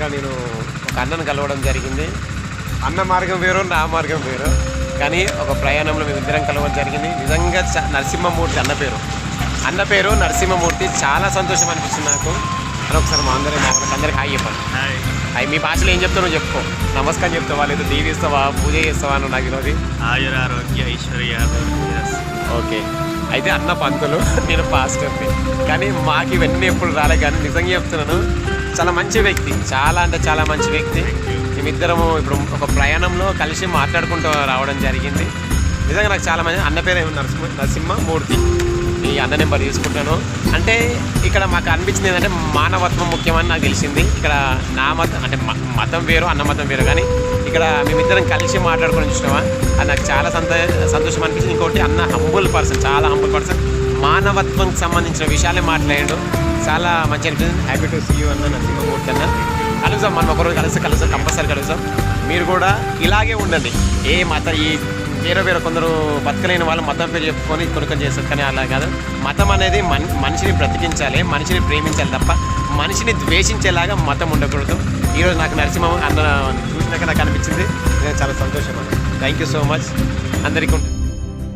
ఇక్కడ నేను ఒక అన్నను కలవడం జరిగింది. అన్న మార్గం వేరు, నా మార్గం వేరు, కానీ ఒక ప్రయాణంలో మేమిద్దరం కలవడం జరిగింది. నిజంగా నరసింహమూర్తి అన్న పేరు నరసింహమూర్తి. చాలా సంతోషం అనిపిస్తుంది నాకు. అని ఒకసారి మా వాళ్ళకి హాయ్ చెప్పాలి. అవి మీ భాషలో ఏం చెప్తావు నువ్వు చెప్పుకో. నమస్కారం చెప్తావా, లేదా దీవిస్తావా, పూజ చేస్తావా నువ్వు నాకు తెలియదు. ఆయురారోగ్య ఐశ్వర్య. ఓకే, అయితే అన్న పంతులు, నేను పాస్టర్ని, కానీ మాకు ఇవన్నీ ఎప్పుడు రాలే. కానీ నిజంగా చెప్తున్నాను, చాలా మంచి వ్యక్తి, చాలా అంటే చాలా మంచి వ్యక్తి. మేమిద్దరము ఇప్పుడు ఒక ప్రయాణంలో కలిసి మాట్లాడుకుంటూ రావడం జరిగింది. నిజంగా నాకు చాలా మంచి. అన్న పేరు నరసింహమూర్తి. ఈ అన్న నెంబర్ తీసుకుంటాను. అంటే ఇక్కడ మాకు అనిపించింది ఏంటంటే మానవత్వం ముఖ్యమని నాకు తెలిసింది. ఇక్కడ నా మతం అంటే మతం వేరు, అన్న మతం వేరు, కానీ ఇక్కడ మేమిద్దరం కలిసి మాట్లాడుకొని చూసినామా, అది నాకు చాలా సంతోషం అనిపించింది. ఇంకోటి అన్న హంబుల్ పర్సన్, చాలా హంబుల్ పర్సన్, మానవత్వంకి సంబంధించిన విషయాలే మాట్లాడాడు. చాలా మంచి అనిపించింది. హ్యాపీ టు సీ యూ అన్న నరసింహమూర్తి అన్న. కలుద్దాం, మనం ఒకరోజు కలుస్తాం, కంపల్సరీ కలుద్దాం. మీరు కూడా ఇలాగే ఉండండి. ఏ మత ఈ వేరే కొందరు బతకలేని వాళ్ళు మతం పేరు చెప్పుకొని కొనుక్కొని చేస్తారు, కానీ అలా కాదు. మతం అనేది మనిషిని బ్రతికించాలి, మనిషిని ప్రేమించాలి తప్ప మనిషిని ద్వేషించేలాగా మతం ఉండకూడదు. ఈరోజు నాకు నరసింహ అన్న చూసినాక నాకు అనిపించింది. నేను చాలా సంతోషం అన్న. థ్యాంక్ యూ సో మచ్ అందరికీ.